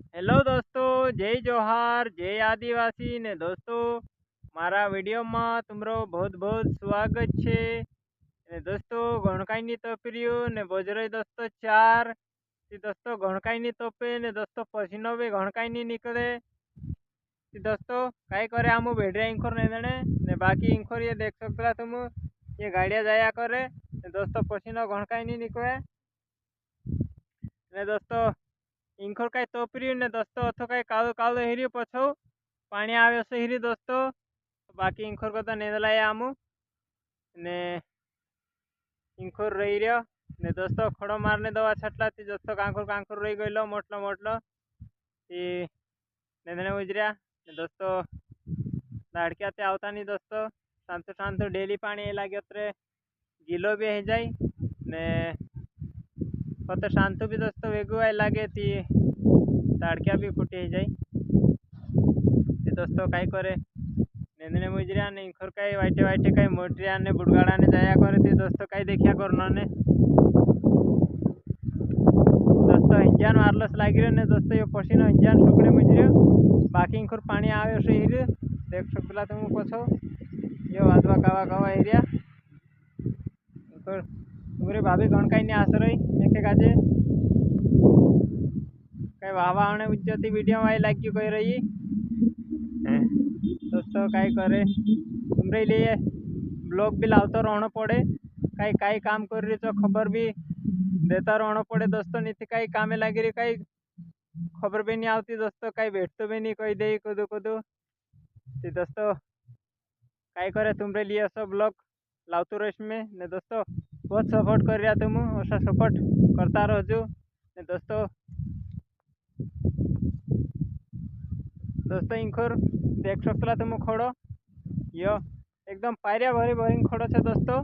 Hello દોસ્તો, જય જોહાર, જય આદિવાસી ને દોસ્તો મારા વિડીયોમાં તમારો बहुत बहुत સ્વાગત છે। ને દોસ્તો ગણકાઈની તપર્યું ને બોજરાઈ દોસ્તો ચાર તે દોસ્તો ગણકાઈની તપે ને દોસ્તો પસીનો બી ગણકાઈની નીકળે તે દોસ્તો કાई करे आमु भेड़िया इंखोर नहीं देने ने बाकी इंखोर ये देख सकता तुम ये गाड़िया जाया करे ने दोस्तों पसीनो गणकाई नहीं निकले ने दोस्तों इंखोर कई तोपरी ने दोस्तों अथो कई कालो कालो हिरी पछो पानी आवे से हिरी दोस्तों बाकी इंखोर को तो नहीं दलाया आमु ने इंखोर रही रहा ने दोस्तों खड़ो मारने दवा छटला थी दोस्तों कांकुर कांकुर रही गयो मोटलो मोटलो ती नेदने उजरिया ने दोस्तों दाड़किया ते आवता नहीं दोस्तों शांत शांत डेली पानी ए लाग्यो तरे गीलो भी है जाए ने पता शांत भी दोस्तों वेगू आई लागे ती दाड़किया भी फूटी जाए ती दोस्तों काई करे नेंदने मुजरिया ने इंखोर कई वाइटे वाइटे कई मोटरिया ने बुड़गाड़ा ने जाया करे थी दोस्तों कई देखिया करना ने दोस्तों इंजन वायरलेस लागी रहे ने दोस्तों ये पसीनो इंजन सुकड़े मुजरियो बाकी इंखोर पानी आवे से हिरे देख सकला तुम पछो यो वादवा कावा कावा एरिया इंखोर तुम्हारी भाभी गणकाई ने आसरई देखे काजे कई वाहवा आने उज्जती वीडियो में लाइक क्यों कह रही दोस्तों काई करे तुमरे लिए ब्लॉग भी लावतो रहना पड़े काई काई काम कर रही तो खबर भी देता रहना पड़े दोस्तों नहीं काई कामे लगी रही काई खबर भी नहीं आती दोस्तों काई बैठतो भी नहीं कोई दे कदू कदू दोस्तों काई करे तुमरे लिए सब ब्लॉग लावतो रहीश में ने दोस्तों बहुत सपोर्ट कर रहा तुम ऐसा सपोर्ट करता रहो ने दोस्तों दोस्तों इंखोर देख सकला तुम खड़ो यो एकदम पायरिया भरी भरी खड़ो छे दोस्तों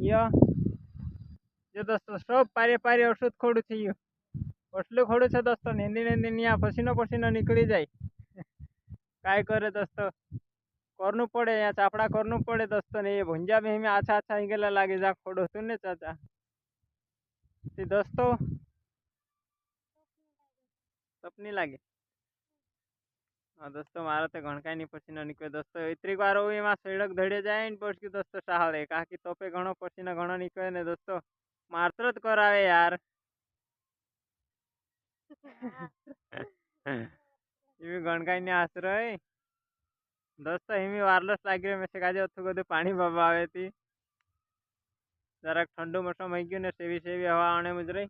यो जो दोस्तों सब पारे पारे अशुद्ध खोड़ू थी यो असलू खोड़ू छे दोस्तों नेंदी नेंदी निया पसीनो पसीनो निकली जाए काय करे दोस्तों करनू पड़े या चापड़ा करनू पड़े दोस्तों ने ये भुंजा में आछा आछा हिंगेला लागे जा खोड़ो तू ने चाचा दोस्तों सपनी लागे हाँ दोस्तों मारा तो गणकाई नहीं पसीनो निकले दोस्तों इतनी बार हुई में सड़क धड़े जाए पछी दोस्तों सहाड़े कहा कि तोपे घणो पसीनो घणो निकले ने दोस्तों मारतो ज करावे यार इवी गणकाई ने आश्रय दोस्तों हिमी वायरलेस लागी रहे में काजे अथु बधु पानी बाबा आवे थी जरा ठंडू मौसम हो गयु ने सेवी सेवी हवा आने मुजरे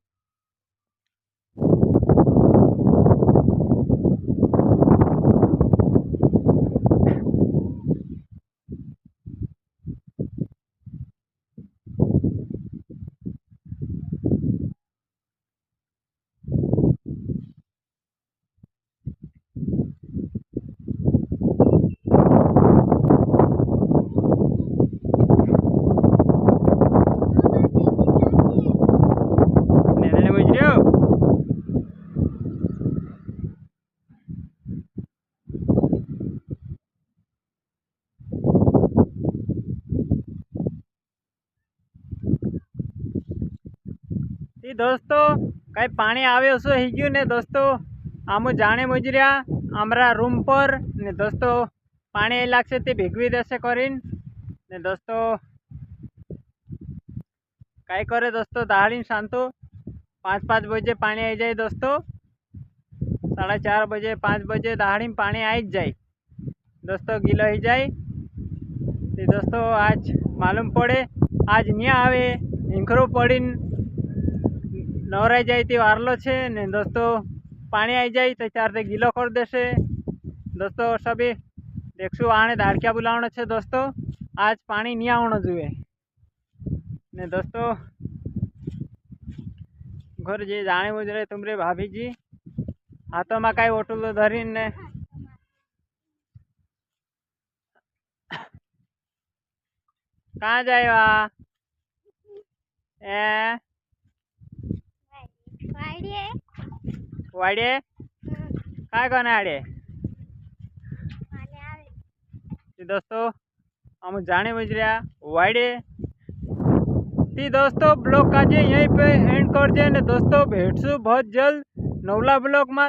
दोस्तों कई पानी आवे सो ही गयु ने दोस्तों आमु जाने मुजरिया अमरा रूम पर ने दोस्तों पानी लागशे ते भीगवी देशे करीन ने दोस्तों काई करे दोस्तों दाड़ी शांतो 5-5 बजे पानी आई जाए दोस्तों 4:30 बजे 5 बजे दाड़ी पानी आई जाए दोस्तों गीलो ही जाए दोस्तों आज मालूम पड़े आज नहीं आवे इंखरो पड़ी नवराई जाए तो वारलो छे ने दोस्तों पानी आई जाए तो चार ते गीलो कर देशे दोस्तों सभी देखशु आने दाड़किया बुलावनो छे दोस्तों आज पानी नहीं आवनो जुए ने दोस्तों घर जी जाने मुजरे तुमरे भाभी जी हाथों में कई ओटलो धरी ने कहाँ जाए ए वाड़े काय कोने आड़े दोस्तों हम जाने मुजरिया वाड़े थी दोस्तों ब्लॉग का जे यहीं पे एंड कर दे ने दोस्तों भेटसु बहुत जल्द नवला ब्लॉग में